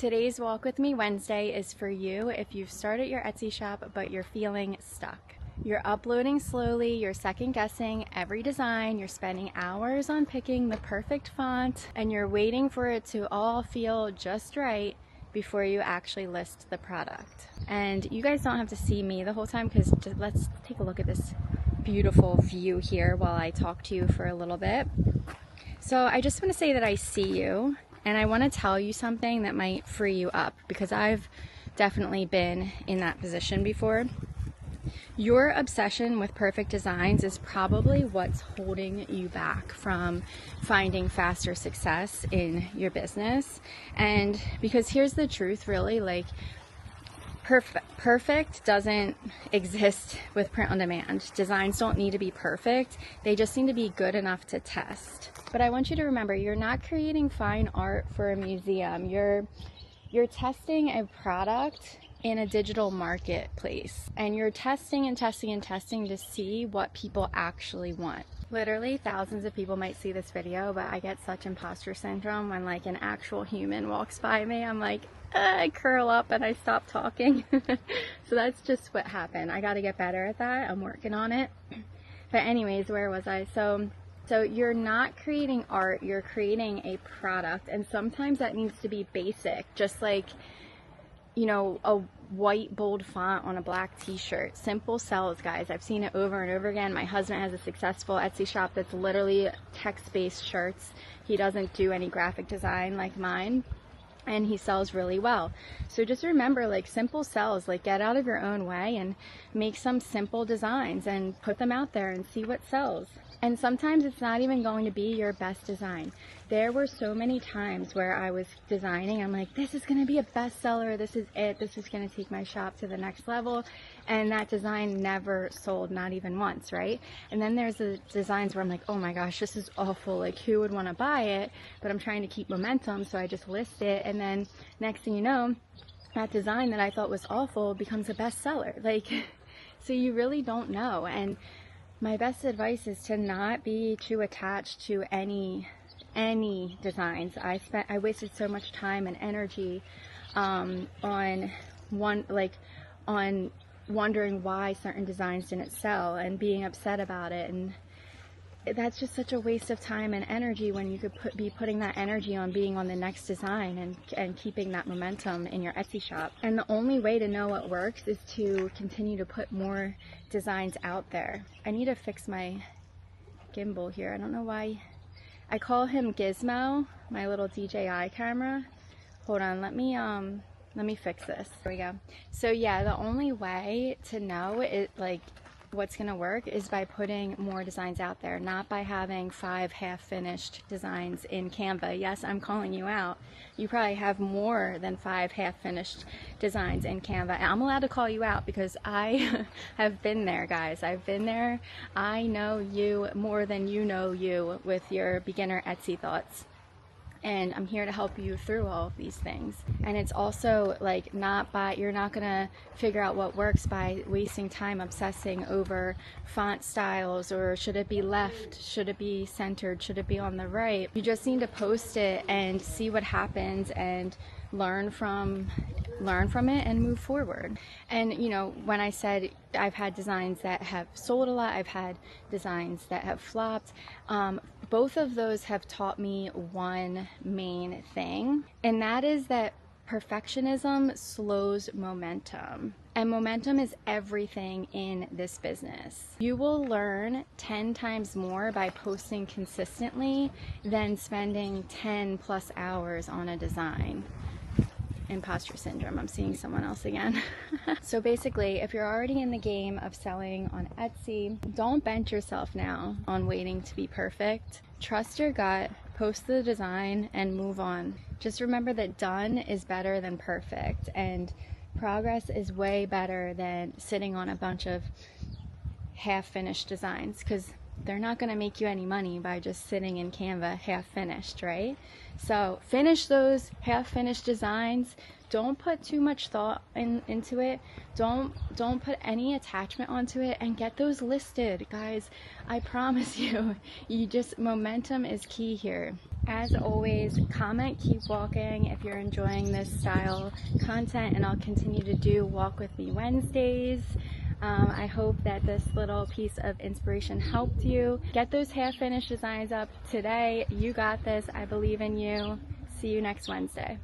Today's Walk With Me Wednesday is for you if you've started your Etsy shop but you're feeling stuck. You're uploading slowly, you're second guessing every design, you're spending hours on picking the perfect font, and you're waiting for it to all feel just right before you actually list the product. And you guys don't have to see me the whole time because let's take a look at this beautiful view here while I talk to you for a little bit. So I just want to say that I see you, and I want to tell you something that might free you up because I've definitely been in that position before. Your obsession with perfect designs is probably what's holding you back from finding faster success in your business. And because here's the truth, really, like perfect doesn't exist with print on demand. Designs don't need to be perfect. They just need to be good enough to test. But I want you to remember, you're not creating fine art for a museum. You're testing a product in a digital marketplace, and you're testing and testing and testing to see what people actually want. Literally thousands of people might see this video, but I get such imposter syndrome when like an actual human walks by me. I'm like, I curl up and I stop talking. So that's just what happened. I got to get better at that. I'm working on it. But anyways, where was I? So you're not creating art, you're creating a product, and sometimes that needs to be basic, just like, you know, a white bold font on a black t-shirt. Simple sells, guys. I've seen it over and over again. My husband has a successful Etsy shop that's literally text-based shirts. He doesn't do any graphic design like mine, and he sells really well. So just remember, like, simple sells. Like, get out of your own way and make some simple designs and put them out there and see what sells. And sometimes it's not even going to be your best design. There were so many times where I was designing, I'm like, this is going to be a bestseller, this is it, this is going to take my shop to the next level, and that design never sold, not even once, right? And then there's the designs where I'm like, oh my gosh, this is awful, like who would want to buy it? But I'm trying to keep momentum, so I just list it, and then next thing you know, that design that I thought was awful becomes a bestseller. Like, so you really don't know. And my best advice is to not be too attached to any designs. I wasted so much time and energy on wondering why certain designs didn't sell and being upset about it, and that's just such a waste of time and energy when you could be putting that energy on being on the next design and keeping that momentum in your Etsy shop. And the only way to know what works is to continue to put more designs out there. I need to fix my gimbal here. I don't know why. I call him Gizmo, my little DJI camera. Hold on, let me fix this. There we go. So yeah, the only way to know it, like, what's gonna work is by putting more designs out there, not by having 5 half-finished designs in Canva. Yes, I'm calling you out. You probably have more than 5 half-finished designs in Canva. And I'm allowed to call you out because I have been there, guys. I've been there. I know you more than you know you with your beginner Etsy thoughts. And I'm here to help you through all of these things. And it's also like you're not gonna figure out what works by wasting time obsessing over font styles, or should it be left, should it be centered, should it be on the right. You just need to post it and see what happens and learn from it and move forward. And you know, when I said I've had designs that have sold a lot, I've had designs that have flopped, both of those have taught me one main thing, and that is that perfectionism slows momentum. And momentum is everything in this business. You will learn 10 times more by posting consistently than spending 10+ hours on a design. Imposter syndrome, I'm seeing someone else again. So basically, if you're already in the game of selling on Etsy, don't bend yourself now on waiting to be perfect. Trust your gut, post the design, and move on. Just remember that done is better than perfect, and progress is way better than sitting on a bunch of half-finished designs, because they're not going to make you any money by just sitting in Canva half-finished, right? So finish those half-finished designs. Don't put too much thought into it. Don't put any attachment onto it, and get those listed, guys. I promise you, momentum is key here. As always, comment, keep walking if you're enjoying this style content, and I'll continue to do Walk With Me Wednesdays. I hope that this little piece of inspiration helped you. Get those half-finished designs up today. You got this. I believe in you. See you next Wednesday.